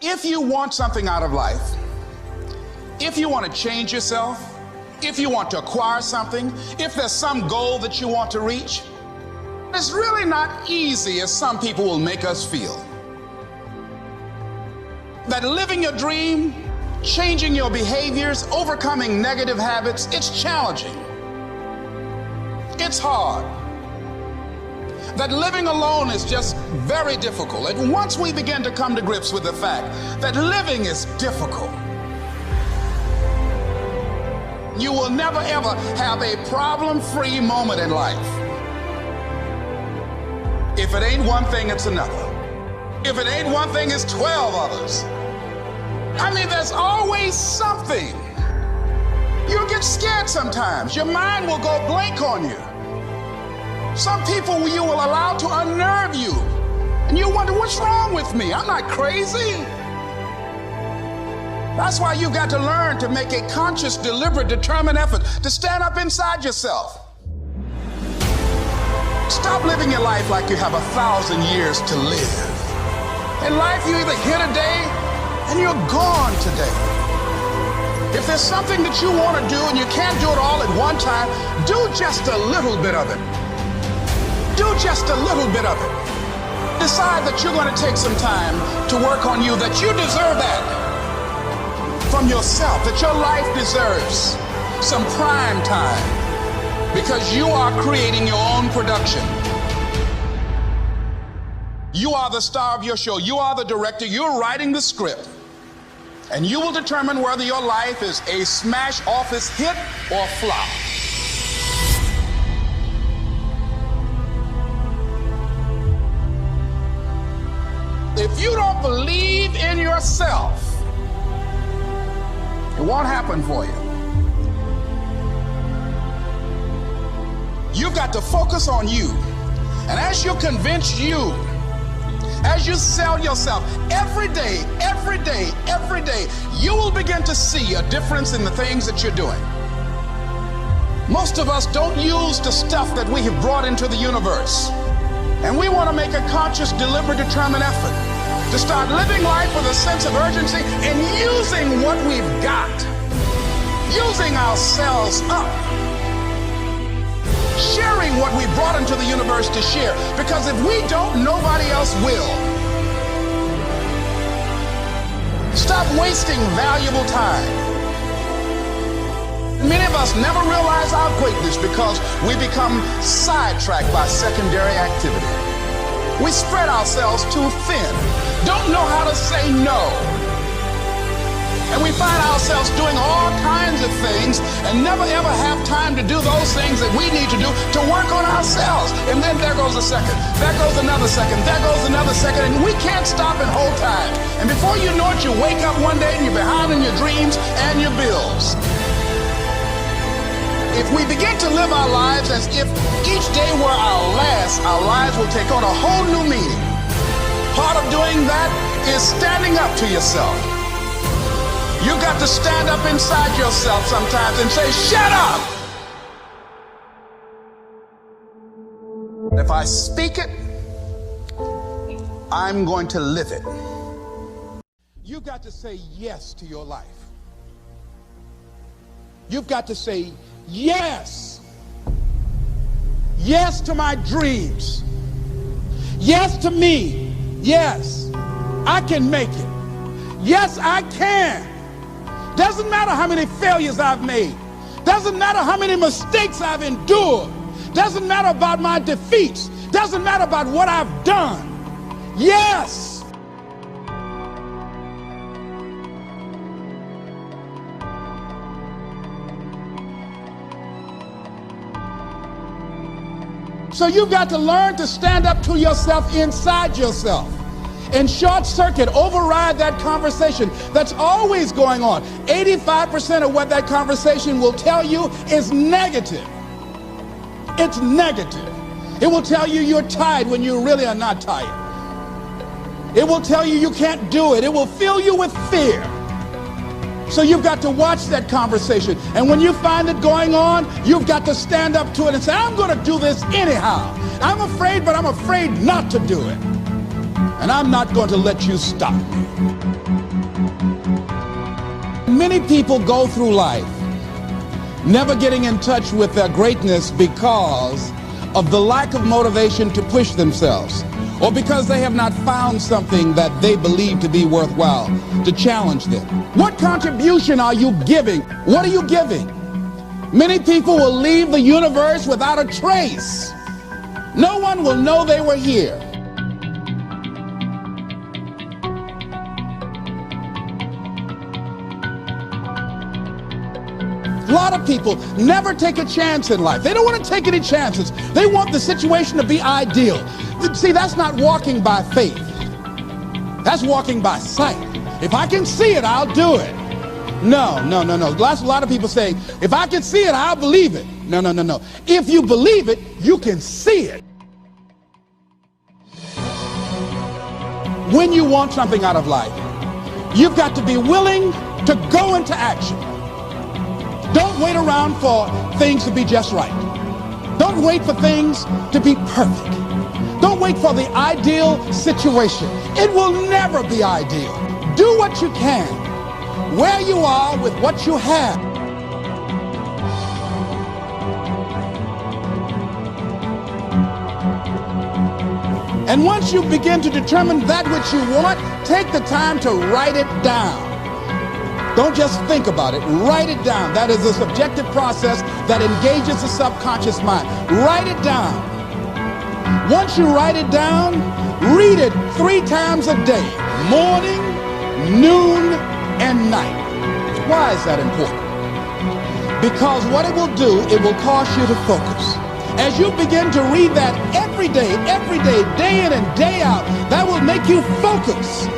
If you want something out of life, if you want to change yourself, if you want to acquire something, if there's some goal that you want to reach, it's really not easy as some people will make us feel. That living your dream, changing your behaviors, overcoming negative habits, it's challenging. It's hard. That living alone is just very difficult. And once we begin to come to grips with the fact that living is difficult, you will never ever have a problem-free moment in life. If it ain't one thing, it's another. If it ain't one thing, it's 12 others. I mean, there's always something. You'll get scared sometimes. Your mind will go blank on you. Some people you will allow to unnerve you. And you wonder, what's wrong with me? I'm not crazy. That's why you got to learn to make a conscious, deliberate, determined effort to stand up inside yourself. Stop living your life like you have 1,000 years to live. In life, you either here today and you're gone today. If there's something that you want to do and you can't do it all at one time, do just a little bit of it. Do just a little bit of it. Decide that you're going to take some time to work on you, that you deserve that from yourself, that your life deserves some prime time because you are creating your own production. You are the star of your show. You are the director. You're writing the script. And you will determine whether your life is a smash office hit or flop. If you don't believe in yourself, it won't happen for you. You've got to focus on you. And as you convince you, as you sell yourself every day, you will begin to see a difference in the things that you're doing. Most of us don't use the stuff that we have brought into the universe. And we want to make a conscious, deliberate, determined effort to start living life with a sense of urgency and using what we've got, using ourselves up, sharing what we brought into the universe to share. Because if we don't, nobody else will. Stop wasting valuable time. Many of us never realize our greatness because we become sidetracked by secondary activity. We spread ourselves too thin, don't know how to say no. And we find ourselves doing all kinds of things and never ever have time to do those things that we need to do to work on ourselves. And then there goes a second, there goes another second, there goes another second, and we can't stop and hold time. And before you know it, you wake up one day and you're behind in your dreams and your bills. If we begin to live our lives as if each day were our last, our lives will take on a whole new meaning. Part of doing that is standing up to yourself. You got to stand up inside yourself sometimes and say, shut up! If I speak it, I'm going to live it. You've got to say yes to your life. You've got to say yes. Yes to my dreams. Yes to me. Yes, I can make it. Yes, I can. Doesn't matter how many failures I've made. Doesn't matter how many mistakes I've endured. Doesn't matter about my defeats. Doesn't matter about what I've done. Yes. So you've got to learn to stand up to yourself inside yourself and short circuit, override that conversation that's always going on. 85% of what that conversation will tell you is negative. It's negative. It will tell you you're tired when you really are not tired. It will tell you you can't do it. It will fill you with fear. So you've got to watch that conversation. And when you find it going on, you've got to stand up to it and say, I'm going to do this anyhow. I'm afraid, but I'm afraid not to do it. And I'm not going to let you stop me. Many people go through life never getting in touch with their greatness because of the lack of motivation to push themselves, or because they have not found something that they believe to be worthwhile to challenge them. What contribution are you giving? What are you giving? Many people will leave the universe without a trace. No one will know they were here. A lot of people never take a chance in life. They don't want to take any chances. They want the situation to be ideal. See, that's not walking by faith. That's walking by sight. If I can see it, I'll do it. No. A lot of people say, if I can see it, I'll believe it. No. If you believe it, you can see it. When you want something out of life, you've got to be willing to go into action. Don't wait around for things to be just right. Don't wait for things to be perfect. Don't wait for the ideal situation. It will never be ideal. Do what you can, where you are with what you have. And once you begin to determine that which you want, take the time to write it down. Don't just think about it. Write it down. That is a subjective process that engages the subconscious mind. Write it down. Once you write it down, read it 3 times a day. Morning, noon, and night. Why is that important? Because what it will do, it will cause you to focus. As you begin to read that every day, day in and day out, that will make you focus.